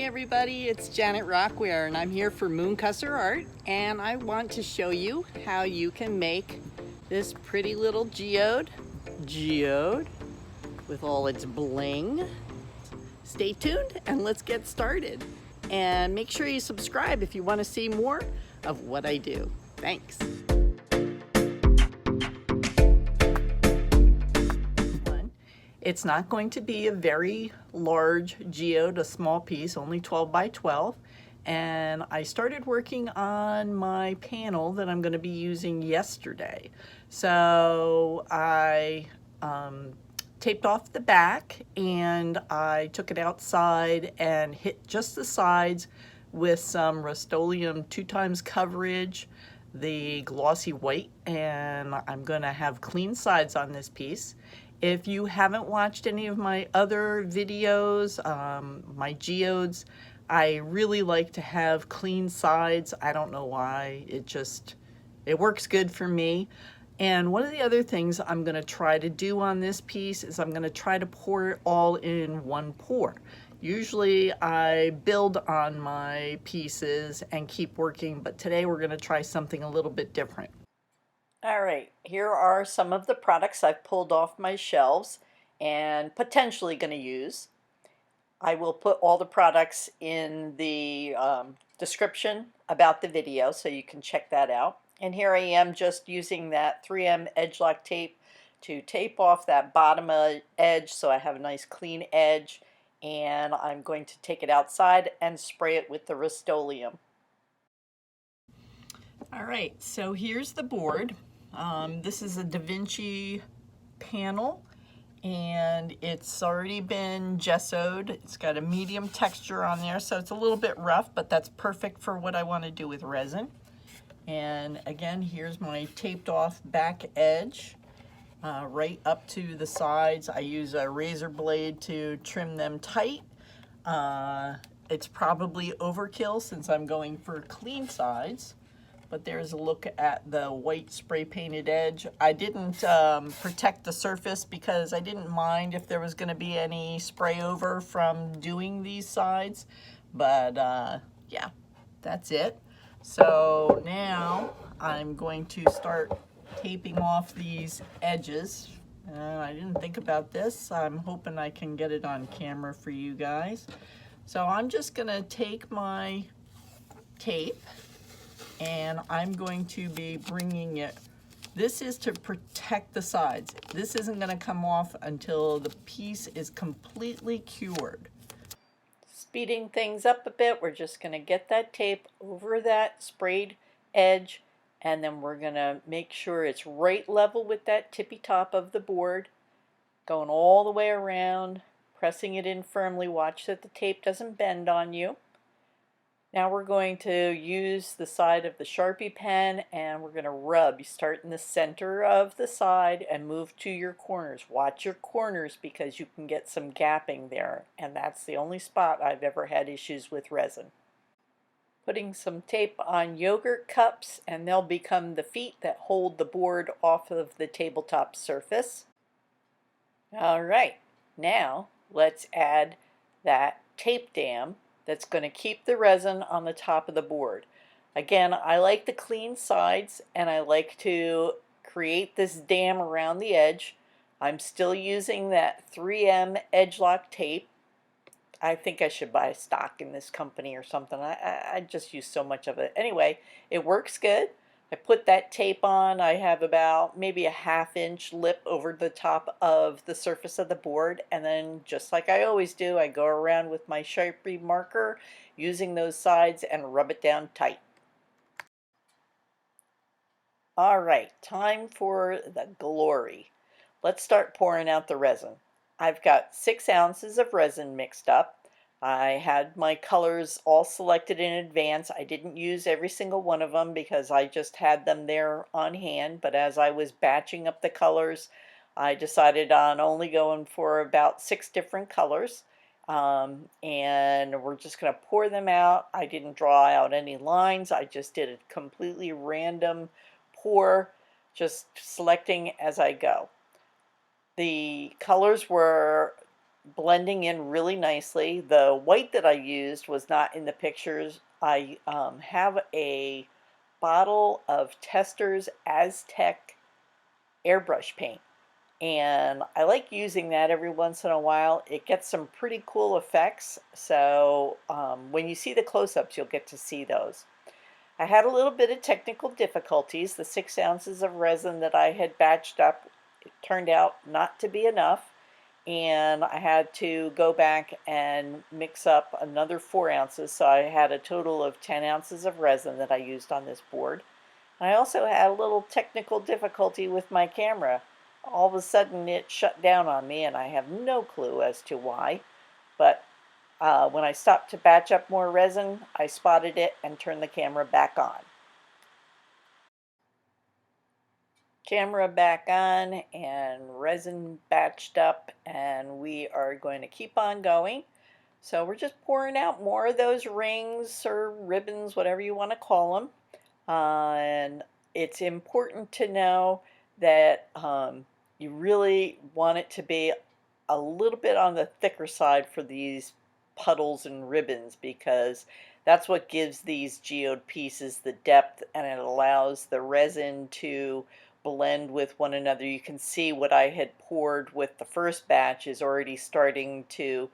everybody, it's Janet Rockware and I'm here for Moonkusser Art, and I want to show you how you can make this pretty little geode with all its bling. Stay tuned and let's get started. And make sure you subscribe if you want to see more of what I do. Thanks. It's not going to be a very large geode, a small piece, only 12 by 12. And I started working on my panel that I'm going to be using yesterday. So I taped off the back and I took it outside and hit just the sides with some Rustoleum 2x coverage, the glossy white, and I'm going to have clean sides on this piece. If you haven't watched any of my other videos, my geodes, I really like to have clean sides. I don't know why, it works good for me. And one of the other things I'm gonna try to do on this piece is I'm gonna try to pour it all in one pour. Usually I build on my pieces and keep working, but today we're gonna try something a little bit different. All right, here are some of the products I've pulled off my shelves and potentially going to use. I will put all the products in the description about the video so you can check that out. And here I am just using that 3M edge lock tape to tape off that bottom edge so I have a nice clean edge, and I'm going to take it outside and spray it with the Rustoleum. All right, so here's the board. This is a DaVinci panel and it's already been gessoed. It's got a medium texture on there, so it's a little bit rough, but that's perfect for what I want to do with resin. And again, here's my taped off back edge right up to the sides. I use a razor blade to trim them tight. It's probably overkill since I'm going for clean sides. But there's a look at the white spray painted edge. I didn't protect the surface because I didn't mind if there was going to be any spray over from doing these sides. But yeah, that's it. So now I'm going to start taping off these edges. I didn't think about this. I'm hoping I can get it on camera for you guys. So I'm just going to take my tape and I'm going to be bringing it. This is to protect the sides. This isn't going to come off until the piece is completely cured. Speeding things up a bit, we're just going to get that tape over that sprayed edge, and then we're going to make sure it's right level with that tippy top of the board, going all the way around, pressing it in firmly. Watch that the tape doesn't bend on you. Now we're going to use the side of the Sharpie pen and we're going to rub. You start in the center of the side and move to your corners. Watch your corners because you can get some gapping there, and that's the only spot I've ever had issues with resin. Putting some tape on yogurt cups and they'll become the feet that hold the board off of the tabletop surface. All right, now let's add that tape dam that's going to keep the resin on the top of the board. Again, I like the clean sides and I like to create this dam around the edge. I'm still using that 3M edge lock tape. I think I should buy stock in this company or something. I just use so much of it. Anyway, it works good. I put that tape on. I have about maybe a 1/2 inch lip over the top of the surface of the board, and then just like I always do, I go around with my Sharpie marker using those sides and rub it down tight. All right, time for the glory. Let's start pouring out the resin. I've got 6 ounces of resin mixed up. I had my colors all selected in advance. I didn't use every single one of them because I just had them there on hand, but as I was batching up the colors, I decided on only going for about 6 different colors. And we're just going to pour them out. I didn't draw out any lines. I just did a completely random pour, just selecting as I go. The colors were blending in really nicely. The white that I used was not in the pictures. I have a bottle of Testors Aztec airbrush paint, and I like using that every once in a while. It gets some pretty cool effects, so when you see the close-ups you'll get to see those. I had a little bit of technical difficulties. The 6 ounces of resin that I had batched up, it turned out not to be enough, and I had to go back and mix up another 4 ounces, so I had a total of 10 ounces of resin that I used on this board. I also had a little technical difficulty with my camera. All of a sudden it shut down on me, and I have no clue as to why, but when I stopped to batch up more resin, I spotted it and turned the camera back on. Camera back on and resin batched up, and we are going to keep on going. So we're just pouring out more of those rings or ribbons, whatever you want to call them. And it's important to know that you really want it to be a little bit on the thicker side for these puddles and ribbons, because that's what gives these geode pieces the depth, and it allows the resin to blend with one another. You can see what I had poured with the first batch is already starting to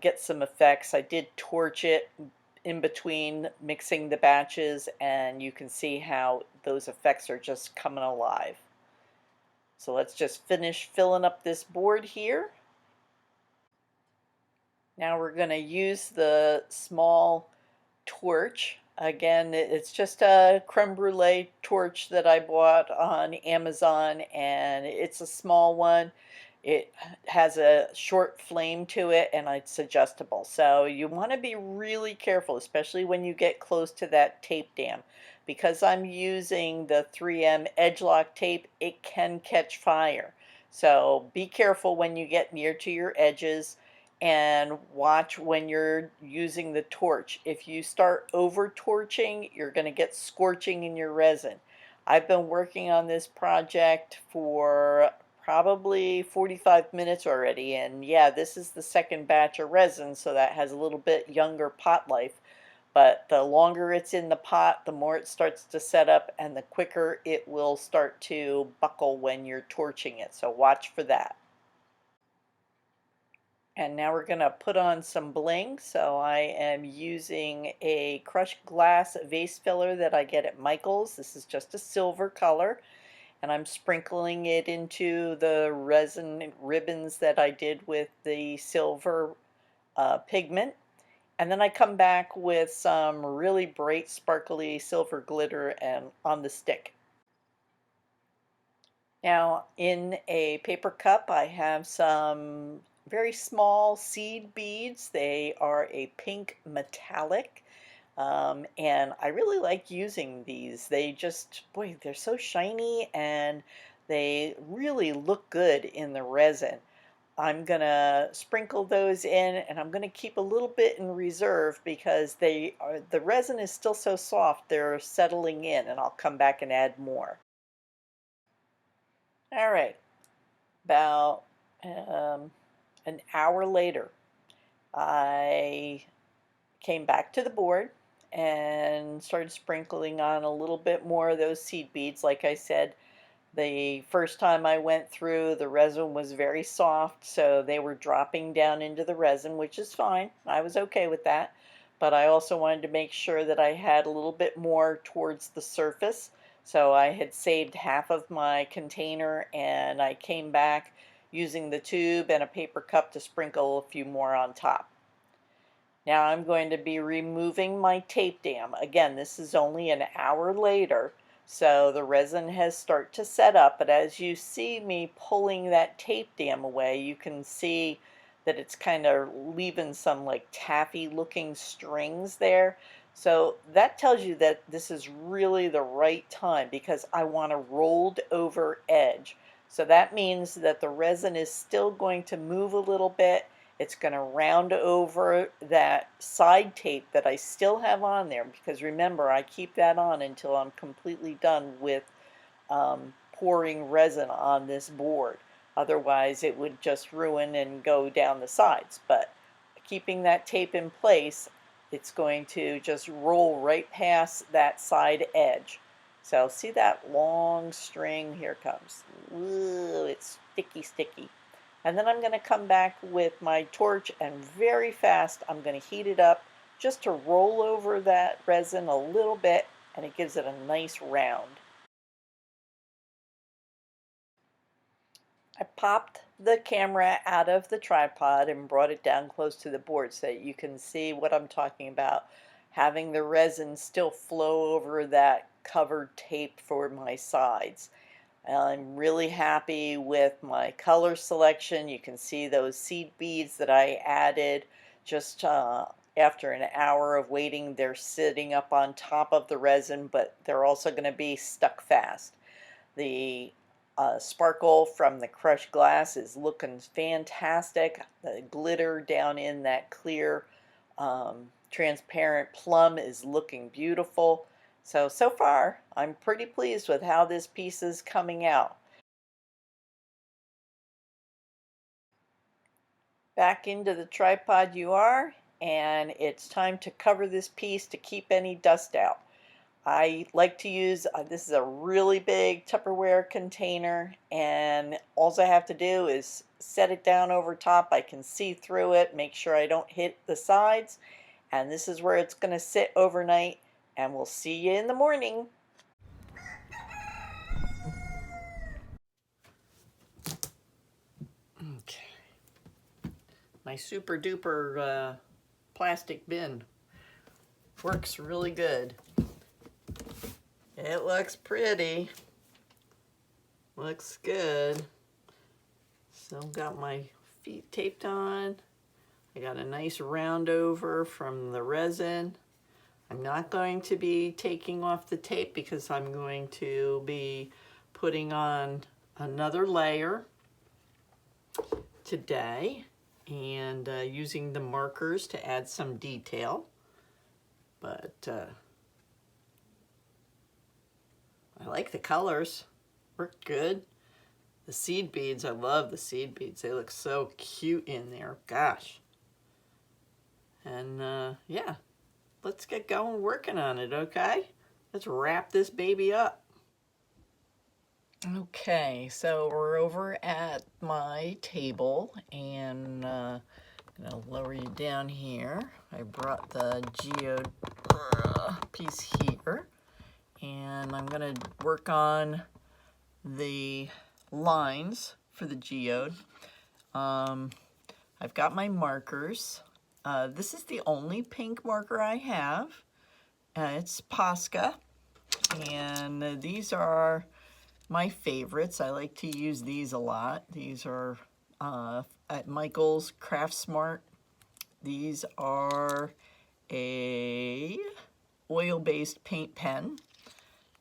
get some effects. I did torch it in between mixing the batches, and you can see how those effects are just coming alive. So let's just finish filling up this board here. Now we're going to use the small torch. Again, it's just a creme brulee torch that I bought on Amazon, and it's a small one. It has a short flame to it, and it's adjustable. So you want to be really careful, especially when you get close to that tape dam. Because I'm using the 3M edge lock tape, it can catch fire. So be careful when you get near to your edges, and watch when you're using the torch. If you start over torching, you're going to get scorching in your resin. I've been working on this project for probably 45 minutes already, and yeah, this is the second batch of resin, so that has a little bit younger pot life. But the longer it's in the pot, the more it starts to set up, and the quicker it will start to buckle when you're torching it. So watch for that. And now we're going to put on some bling. So I am using a crushed glass vase filler that I get at Michael's. This is just a silver color, and I'm sprinkling it into the resin ribbons that I did with the silver pigment. And then I come back with some really bright sparkly silver glitter and on the stick. Now in a paper cup I have some very small seed beads. They are a pink metallic, and I really like using these. They just, boy, they're so shiny, and they really look good in the resin. I'm gonna sprinkle those in, and I'm gonna keep a little bit in reserve because the resin is still so soft, they're settling in, and I'll come back and add more. All right, about an hour later, I came back to the board and started sprinkling on a little bit more of those seed beads. Like I said, the first time I went through, the resin was very soft, so they were dropping down into the resin, which is fine. I was okay with that. But I also wanted to make sure that I had a little bit more towards the surface. So I had saved half of my container, and I came back using the tube and a paper cup to sprinkle a few more on top. Now I'm going to be removing my tape dam. Again, this is only an hour later, so the resin has started to set up, but as you see me pulling that tape dam away, you can see that it's kind of leaving some like taffy looking strings there. So that tells you that this is really the right time, because I want a rolled over edge. So that means that the resin is still going to move a little bit. It's going to round over that side tape that I still have on there, because remember, I keep that on until I'm completely done with pouring resin on this board. Otherwise it would just ruin and go down the sides. But keeping that tape in place, it's going to just roll right past that side edge. So see that long string? Here it comes. Ooh, it's sticky, sticky. And then I'm going to come back with my torch and very fast I'm going to heat it up just to roll over that resin a little bit, and it gives it a nice round. I popped the camera out of the tripod and brought it down close to the board so that you can see what I'm talking about. Having the resin still flow over that covered tape for my sides. I'm really happy with my color selection. You can see those seed beads that I added just after an hour of waiting. They're sitting up on top of the resin, but they're also going to be stuck fast. The sparkle from the crushed glass is looking fantastic. The glitter down in that clear transparent plum is looking beautiful. So far I'm pretty pleased with how this piece is coming out. Back into the tripod you are, and it's time to cover this piece to keep any dust out. I like to use, this is a really big Tupperware container, and all I have to do is set it down over top. I can see through it, make sure I don't hit the sides, and this is where it's going to sit overnight, and we'll see you in the morning. Okay. My super duper plastic bin works really good. It looks pretty. Looks good. So I've got my feet taped on. I got a nice round over from the resin. I'm not going to be taking off the tape because I'm going to be putting on another layer today and using the markers to add some detail. But I like the colors, work good. The seed beads, I love the seed beads. They look so cute in there, gosh. And yeah, let's get going working on it, okay? Let's wrap this baby up. Okay, so we're over at my table, and I'm gonna lower you down here. I brought the geode piece here, and I'm gonna work on the lines for the geode. I've got my markers. This is the only pink marker I have. It's Posca, and these are my favorites. I like to use these a lot. These are at Michael's Craft Smart. These are a oil-based paint pen,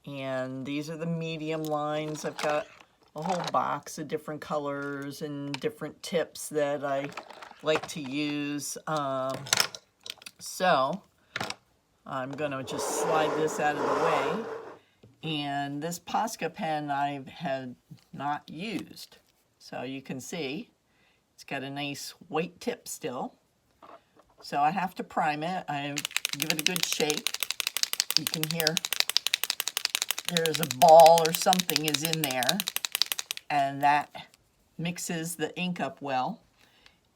and these are the medium lines. I've got a whole box of different colors and different tips that I like to use. So I'm gonna just slide this out of the way. And this Posca pen I had not used. So you can see it's got a nice white tip still. So I have to prime it. I give it a good shake. You can hear there's a ball or something is in there, and that mixes the ink up well.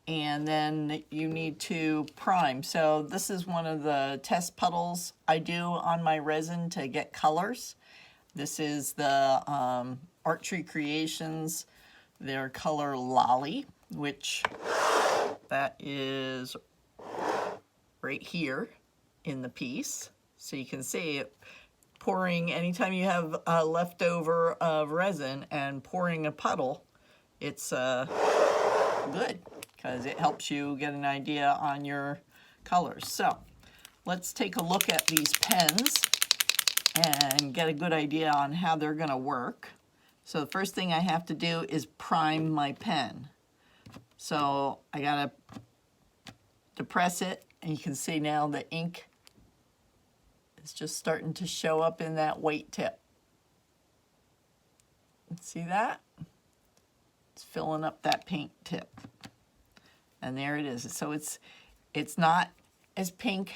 And then you need to prime. So this is one of the test puddles I do on my resin to get colors. This is the Art Tree Creations, their color Lolly, which that is right here in the piece. So you can see it pouring, anytime you have leftover of resin and pouring a puddle, it's good because it helps you get an idea on your colors. So let's take a look at these pens and get a good idea on how they're going to work. So the first thing I have to do is prime my pen. So I got to depress it, and you can see now the ink is just starting to show up in that white tip. See that? It's filling up that paint tip. And there it is. So it's not as pink.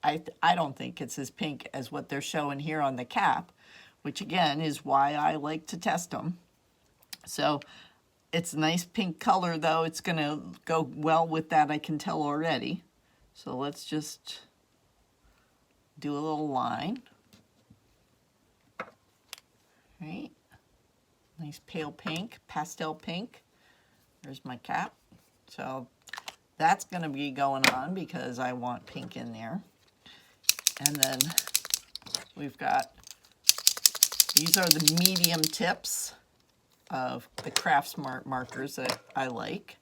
I don't think it's as pink as what they're showing here on the cap, which again is why I like to test them. So it's a nice pink color, though. It's going to go well with that, I can tell already. So let's just do a little line. Right. Nice pale pink, pastel pink. There's my cap. So that's going to be going on because I want pink in there. And then we've got, these are the medium tips of the Craftsmart markers that I like.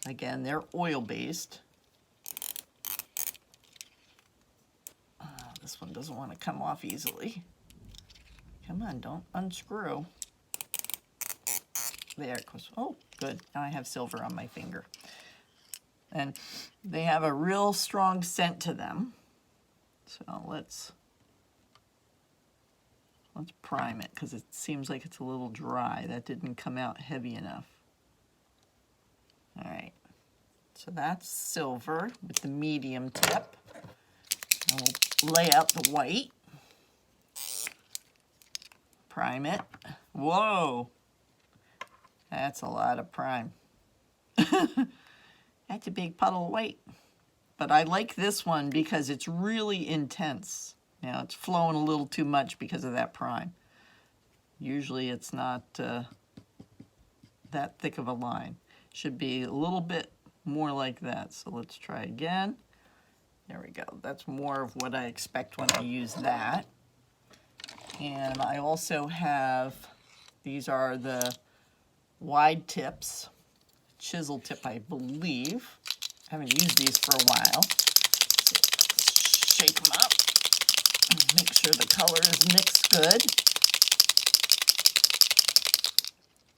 Again, they're oil-based. This one doesn't want to come off easily. Come on, don't unscrew. There it goes. Oh, good. Now I have silver on my finger. And they have a real strong scent to them. So let's prime it because it seems like it's a little dry. That didn't come out heavy enough. All right. So that's silver with the medium tip. And we'll lay out the white. Prime it. Whoa. That's a lot of prime. That's a big puddle of white. But I like this one because it's really intense. Now it's flowing a little too much because of that prime. Usually it's not that thick of a line. Should be a little bit more like that. So let's try again. There we go. That's more of what I expect when I use that. And I also have, these are the wide tips, chisel tip, I believe. I haven't used these for a while. So shake them up. Make sure the color is mixed good.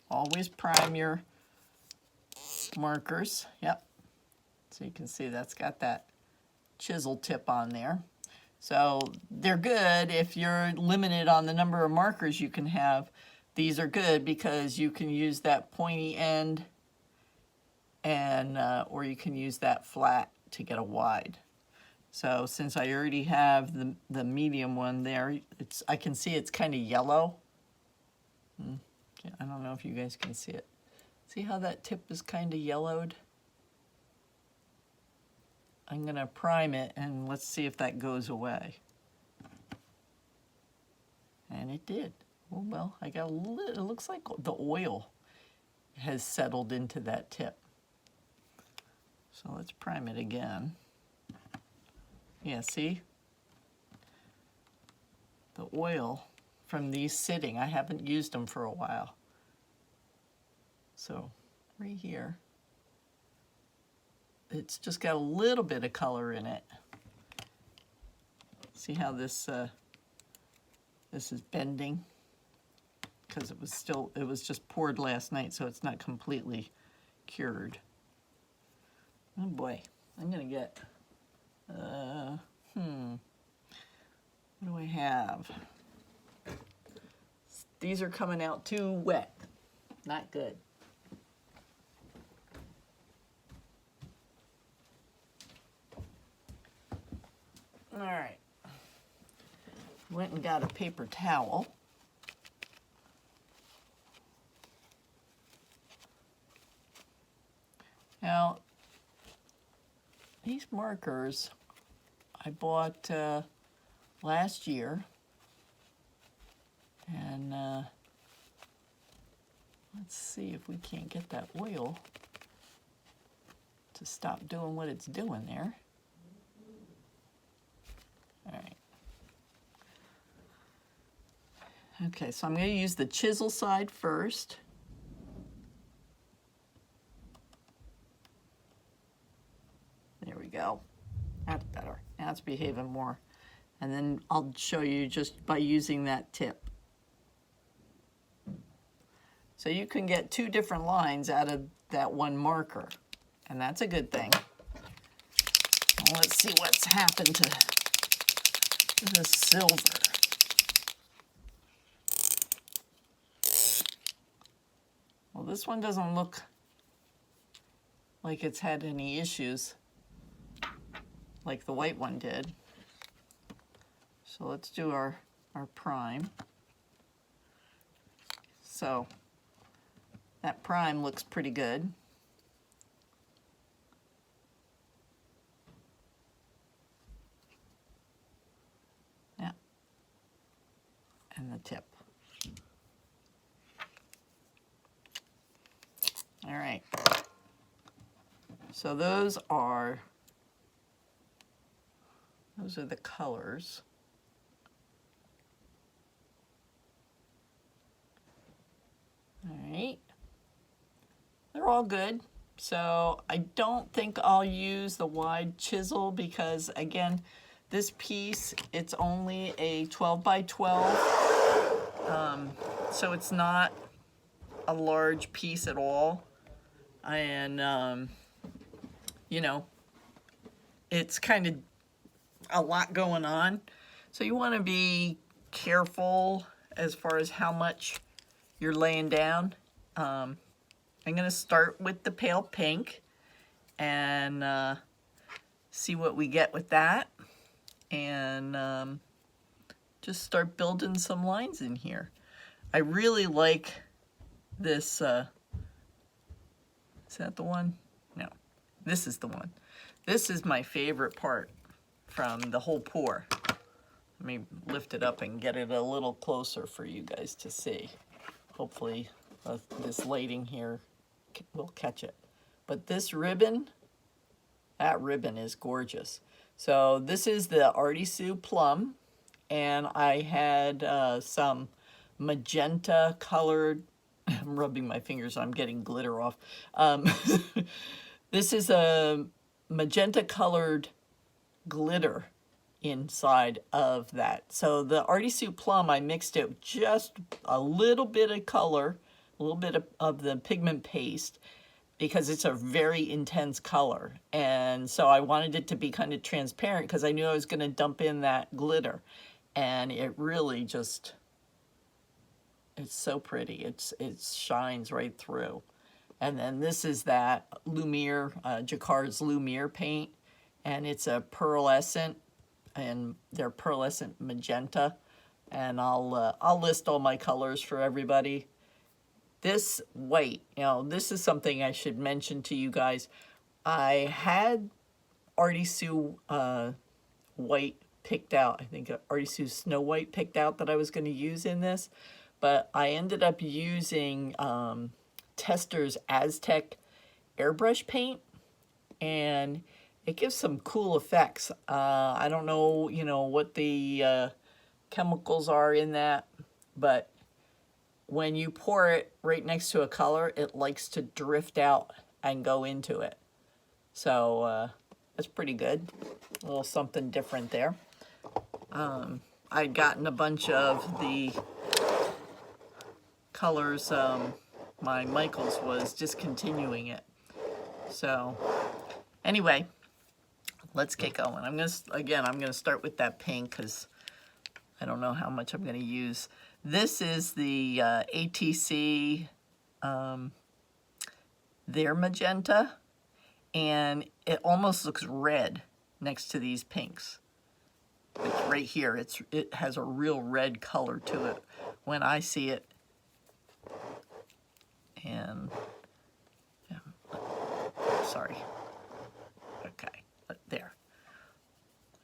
Always prime your markers. Yep. So you can see that's got that chisel tip on there. So they're good if you're limited on the number of markers you can have. These are good because you can use that pointy end and or you can use that flat to get a wide. So since I already have the medium one there, I can see it's kind of yellow. I don't know if you guys can see it. See how that tip is kind of yellowed? I'm going to prime it and let's see if that goes away. And it did. Oh, well, I got a little, it looks like the oil has settled into that tip. So let's prime it again. Yeah, see? The oil from these sitting, I haven't used them for a while. So right here, it's just got a little bit of color in it. See how this this is bending? Because it was just poured last night, so it's not completely cured. Oh boy, I'm gonna get, what do I have? These are coming out too wet. Not good. All right. Went and got a paper towel. Now, these markers I bought last year, and let's see if we can't get that oil to stop doing what it's doing there. All right. Okay, so I'm going to use the chisel side first. There we go. That's better. Now it's behaving more. And then I'll show you just by using that tip. So you can get two different lines out of that one marker, and that's a good thing. Well, let's see what's happened to the silver. Well, this one doesn't look like it's had any issues like the white one did. So let's do our prime. So that prime looks pretty good. Yeah. And the tip. All right. So those are the colors. All right. They're all good. So I don't think I'll use the wide chisel because, again, this piece, it's only a 12 by 12. So it's not a large piece at all. And, you know, it's kind of a lot going on. So you want to be careful as far as how much you're laying down. I'm going to start with the pale pink and see what we get with that. And just start building some lines in here. I really like this. Is that the one? No, this is the one. This is my favorite part from the whole pour. Let me lift it up and get it a little closer for you guys to see. Hopefully this lighting here will catch it. But this ribbon, that ribbon is gorgeous. So this is the Artie Sue Plum, and I had some magenta colored, I'm rubbing my fingers, I'm getting glitter off. This is a magenta colored glitter inside of that. So the Artie Sue Plum, I mixed it with just a little bit of color, a little bit of the pigment paste, because it's a very intense color. And so I wanted it to be kind of transparent because I knew I was going to dump in that glitter. And it really just, it's so pretty. It shines right through. And then this is that Lumiere, Jacquard's Lumiere paint. And it's a pearlescent, and they're pearlescent magenta. And I'll list all my colors for everybody. This white, you know, this is something I should mention to you guys. I had Artie Sue white picked out. I think Artie Sue Snow White picked out that I was going to use in this. But I ended up using Tester's Aztec airbrush paint. And it gives some cool effects. I don't know, you know, what the chemicals are in that. But when you pour it right next to a color, it likes to drift out and go into it. So that's pretty good. A little something different there. I'd gotten a bunch of the colors. My Michaels was discontinuing it. So anyway, let's get going. I'm gonna start with that pink because I don't know how much I'm gonna use. This is the ATC, their magenta, and it almost looks red next to these pinks. It's right here. It has a real red color to it when I see it. And yeah, sorry. Okay, there.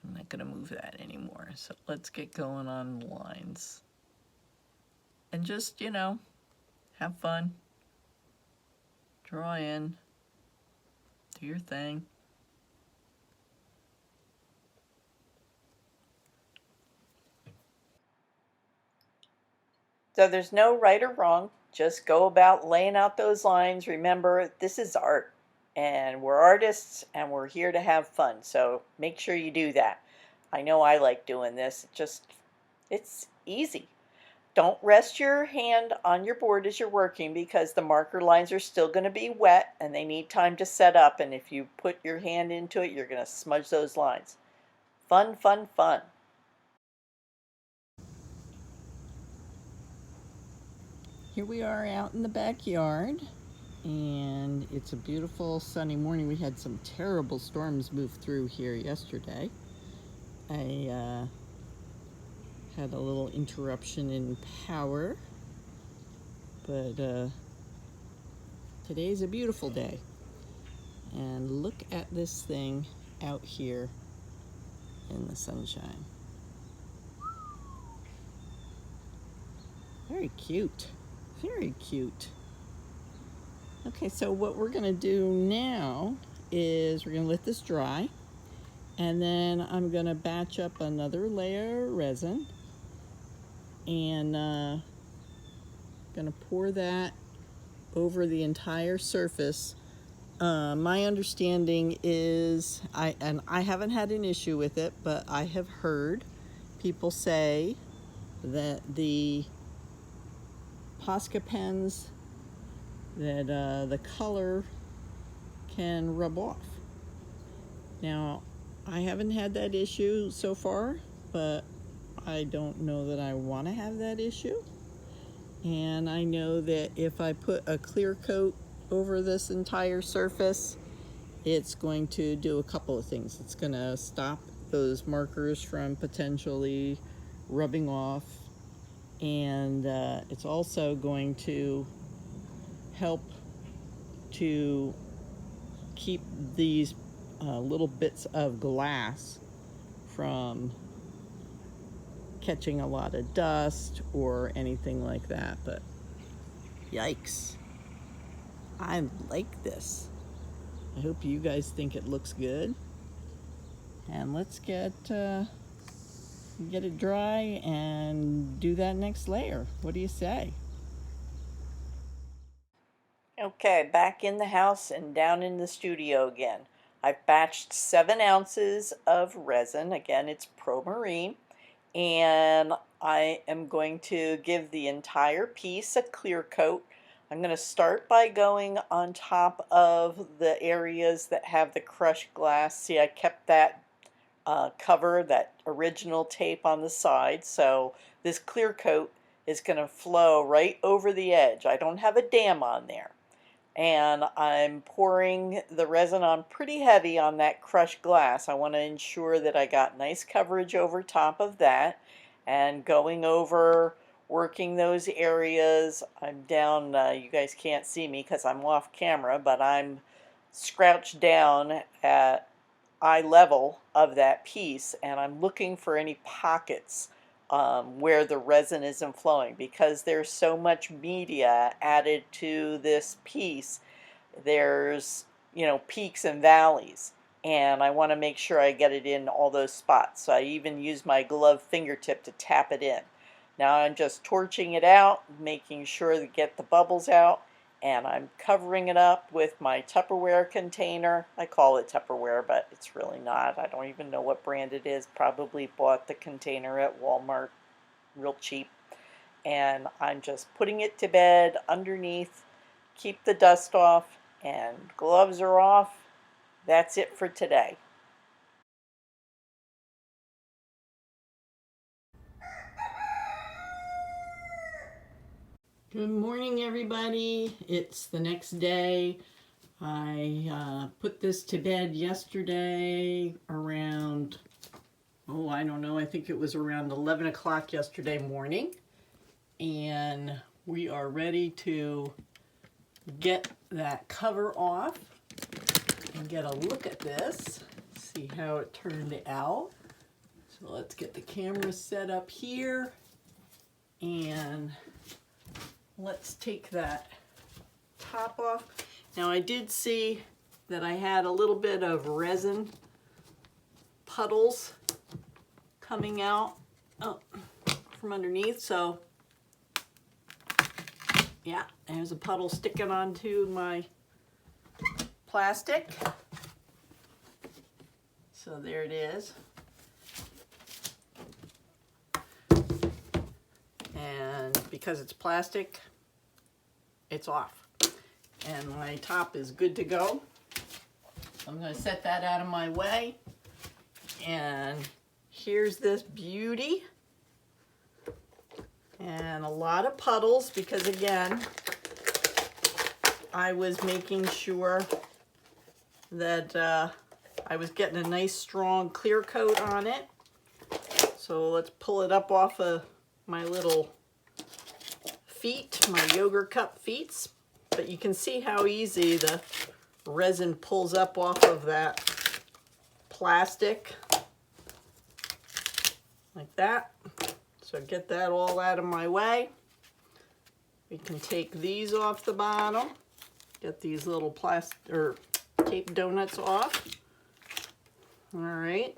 I'm not gonna move that anymore. So let's get going on lines. And just, you know, have fun. Draw in. Do your thing. So there's no right or wrong. Just go about laying out those lines. Remember, this is art. And we're artists, and we're here to have fun. So make sure you do that. I know I like doing this. It's easy. Don't rest your hand on your board as you're working because the marker lines are still going to be wet and they need time to set up. And if you put your hand into it, you're going to smudge those lines. Fun, fun, fun. Here we are out in the backyard, and it's a beautiful sunny morning. We had some terrible storms move through here yesterday. I had a little interruption in power, but today's a beautiful day. And look at this thing out here in the sunshine. Very cute. Very cute. Okay, so what we're gonna do now is we're gonna let this dry, and then I'm gonna batch up another layer of resin and gonna pour that over the entire surface. My understanding is, I haven't had an issue with it, but I have heard people say that the Posca pens, that the color can rub off. Now, I haven't had that issue so far, but I don't know that I want to have that issue. And I know that if I put a clear coat over this entire surface, it's going to do a couple of things. It's going to stop those markers from potentially rubbing off, and it's also going to help to keep these little bits of glass from catching a lot of dust or anything like that. But yikes, I like this. I hope you guys think it looks good. And let's get it dry and do that next layer. What do you say? Okay, back in the house and down in the studio again. I've batched 7 ounces of resin. Again, it's ProMarine. And I am going to give the entire piece a clear coat. I'm going to start by going on top of the areas that have the crushed glass. See, I kept that cover, that original tape on the side, so this clear coat is going to flow right over the edge. I don't have a dam on there. And I'm pouring the resin on pretty heavy on that crushed glass. I want to ensure that I got nice coverage over top of that, and going over, working those areas. I'm down, you guys can't see me because I'm off camera, but I'm scrouched down at eye level of that piece, and I'm looking for any pockets where the resin isn't flowing, because there's so much media added to this piece. There's, you know, peaks and valleys, and I want to make sure I get it in all those spots. So I even use my glove fingertip to tap it in. Now I'm just torching it out, making sure to get the bubbles out, and I'm covering it up with my Tupperware container. I call it Tupperware, but it's really not. I don't even know what brand it is. Probably bought the container at Walmart, real cheap. And I'm just putting it to bed underneath, keep the dust off, and gloves are off. That's it for today. Good morning, everybody. It's the next day. I put this to bed yesterday around, oh, I don't know, I think it was around 11 o'clock yesterday morning. And we are ready to get that cover off and get a look at this, see how it turned out. So let's get the camera set up here, and let's take that top off. Now I did see that I had a little bit of resin puddles coming out from underneath, so yeah, there's a puddle sticking onto my plastic. So there it is. And because it's plastic, it's off. And my top is good to go. I'm going to set that out of my way. And here's this beauty. And a lot of puddles because, again, I was making sure that I was getting a nice strong clear coat on it. So let's pull it up off of my little feet, my yogurt cup feet. But you can see how easy the resin pulls up off of that plastic, like that. So get that all out of my way. We can take these off the bottom, get these little plastic or tape donuts off. All right.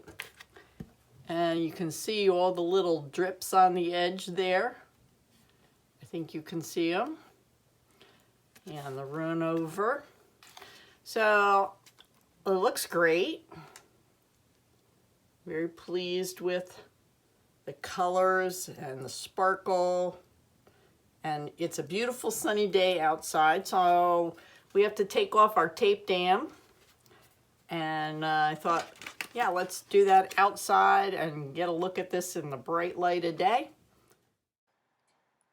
And you can see all the little drips on the edge there. I think you can see them. And the run over. So it looks great. Very pleased with the colors and the sparkle. And it's a beautiful sunny day outside, so we have to take off our tape dam. And I thought, yeah, let's do that outside and get a look at this in the bright light of day.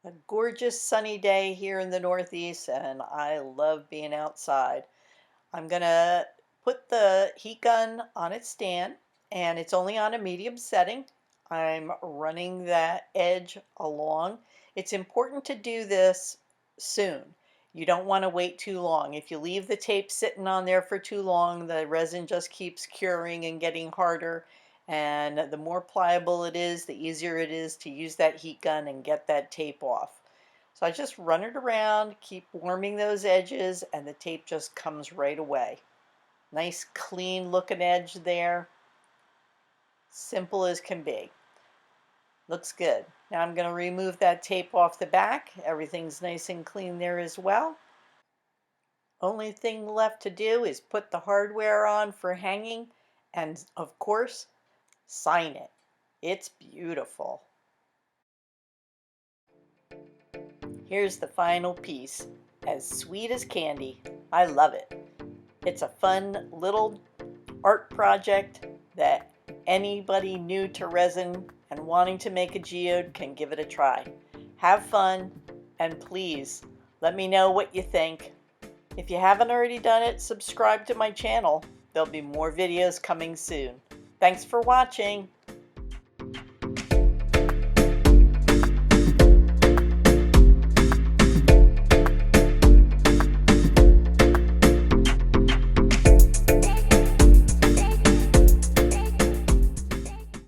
A gorgeous sunny day here in the Northeast, and I love being outside. I'm gonna put the heat gun on its stand, and it's only on a medium setting. I'm running that edge along. It's important to do this soon. You don't want to wait too long. If you leave the tape sitting on there for too long, the resin just keeps curing and getting harder. And the more pliable it is, the easier it is to use that heat gun and get that tape off. So I just run it around, keep warming those edges, and the tape just comes right away. Nice clean looking edge there. Simple as can be. Looks good. Now I'm going to remove that tape off the back. Everything's nice and clean there as well. Only thing left to do is put the hardware on for hanging and, of course, sign it. It's beautiful. Here's the final piece. As sweet as candy. I love it. It's a fun little art project that anybody new to resin and wanting to make a geode can give it a try. Have fun, and please let me know what you think. If you haven't already done it, subscribe to my channel. There'll be more videos coming soon. Thanks for watching.